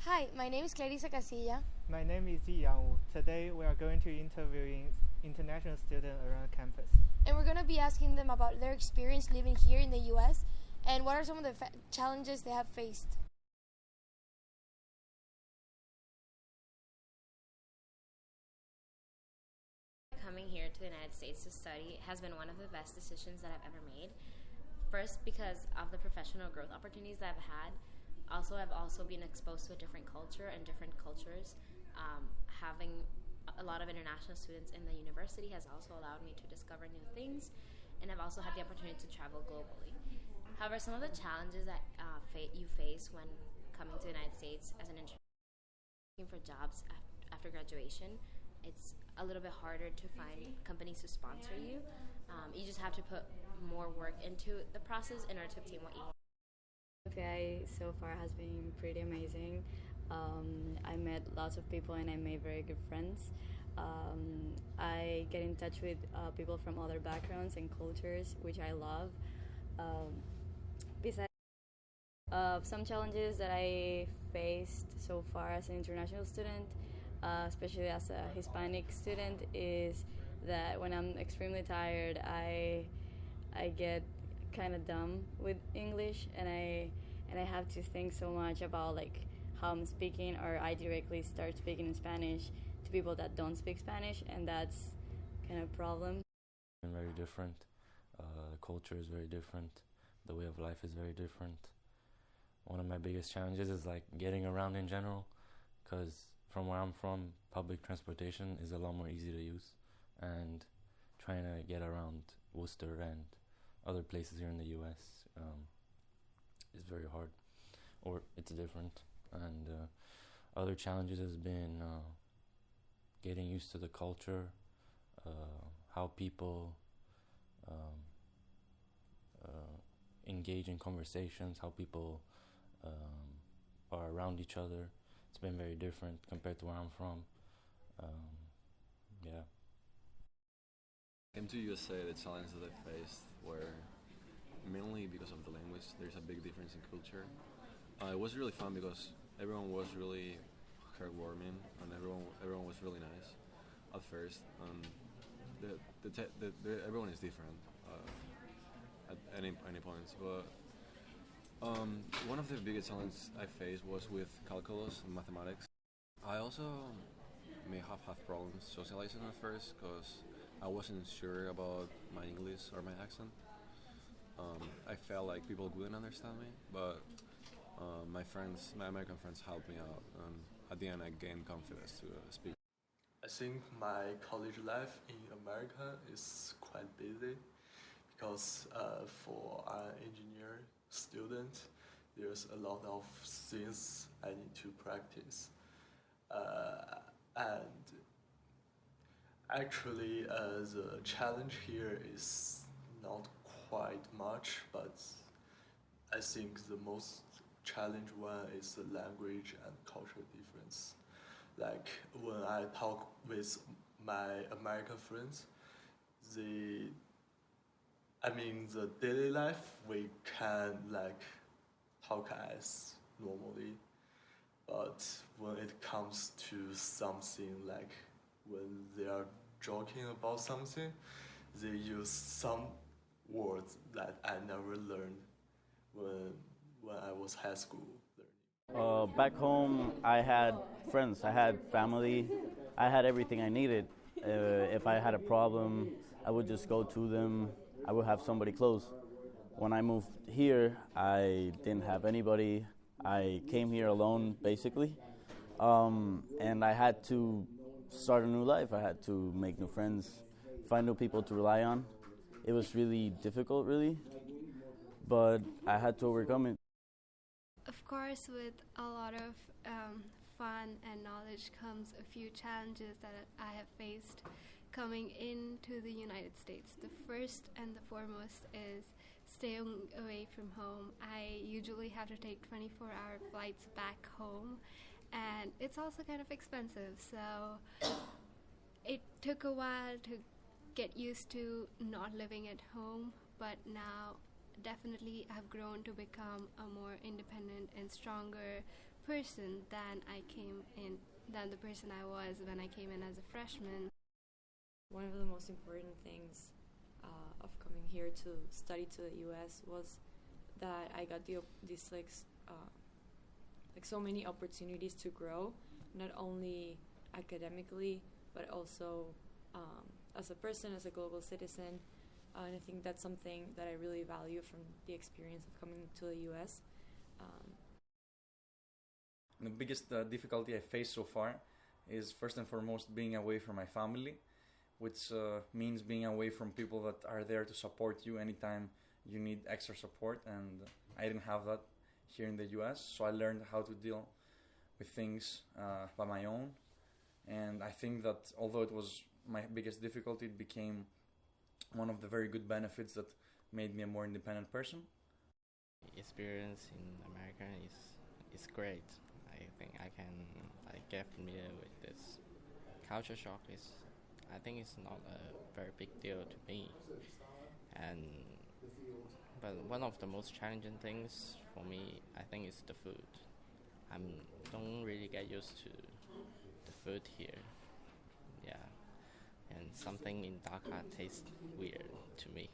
Hi, my name is Clarissa Casilla. My name is Yi Yang Wu. Today we are going to interviewing international students around campus. And we're going to be asking them about their experience living here in the US and what are some of the challenges they have faced. Coming here to the United States to study has been one of the best decisions that I've ever made. First, because of the professional growth opportunities that I've had. I've also been exposed to a different culture and different cultures. Having a lot of international students in the university has also allowed me to discover new things, and I've also had the opportunity to travel globally. However, some of the challenges that you face when coming to the United States as an intern, looking for jobs after graduation, it's a little bit harder to find companies to sponsor you. You just have to put more work into the process in order to obtain what you want. FAI so far has been pretty amazing. I met lots of people and I made very good friends. I get in touch with people from other backgrounds and cultures, which I love. Besides some challenges that I faced so far as an international student, especially as a Hispanic student, is that when I'm extremely tired, I get kind of dumb with English, and I have to think so much about like how I'm speaking, or I directly start speaking in Spanish to people that don't speak Spanish, and that's kind of a problem. Very different. The culture is very different. The way of life is very different. One of my biggest challenges is like getting around in general, because from where I'm from, public transportation is a lot more easy to use, and trying to get around Worcester and other places here in the U.S. Is very hard, or it's different. And other challenges has been getting used to the culture, how people engage in conversations, how people are around each other. It's been very different compared to where I'm from. Yeah. Came to USA, the challenges that I faced were mainly because of the language. There's a big difference in culture. It was really fun because everyone was really heartwarming and everyone was really nice at first. Everyone is different at any points, but one of the biggest challenges I faced was with calculus and mathematics. I also may have had problems socializing at first because I wasn't sure about my English or my accent. I felt like people wouldn't understand me, but my American friends helped me out, and at the end I gained confidence to speak. I think my college life in America is quite busy because for an engineer student, there's a lot of things I need to practice. And actually, the challenge here is not quite much, but I think the most challenge one is the language and cultural difference. Like when I talk with my American friends, the daily life we can like talk as normally, but when it comes to something like when they are joking about something, they use some words that I never learned when I was high school learning. Back home, I had friends, I had family, I had everything I needed. If I had a problem, I would just go to them. I would have somebody close. When I moved here, I didn't have anybody. I came here alone, basically, and I had to start a new life. I had to make new friends, find new people to rely on. It was really difficult, really, but I had to overcome it. Of course, with a lot of fun and knowledge comes a few challenges that I have faced coming into the United States. The first and the foremost is staying away from home. I usually have to take 24-hour flights back home, and it's also kind of expensive, so it took a while to get used to not living at home, but now definitely I've grown to become a more independent and stronger person than the person I was when I came in as a freshman. One of the most important things of coming here to study to the U.S. was that I got these so many opportunities to grow, not only academically but also as a person, as a global citizen. And I think that's something that I really value from the experience of coming to the U.S. The biggest difficulty I faced so far is first and foremost being away from my family, which means being away from people that are there to support you anytime you need extra support, and I didn't have that here in the US, so I learned how to deal with things by my own. And I think that although it was my biggest difficulty, it became one of the very good benefits that made me a more independent person. Experience in America is great. I think I can get familiar with this. Culture shock I think it's not a very big deal to me. But one of the most challenging things for me, I think, is the food. I don't really get used to the food here. Yeah, and something in Dhaka tastes weird to me.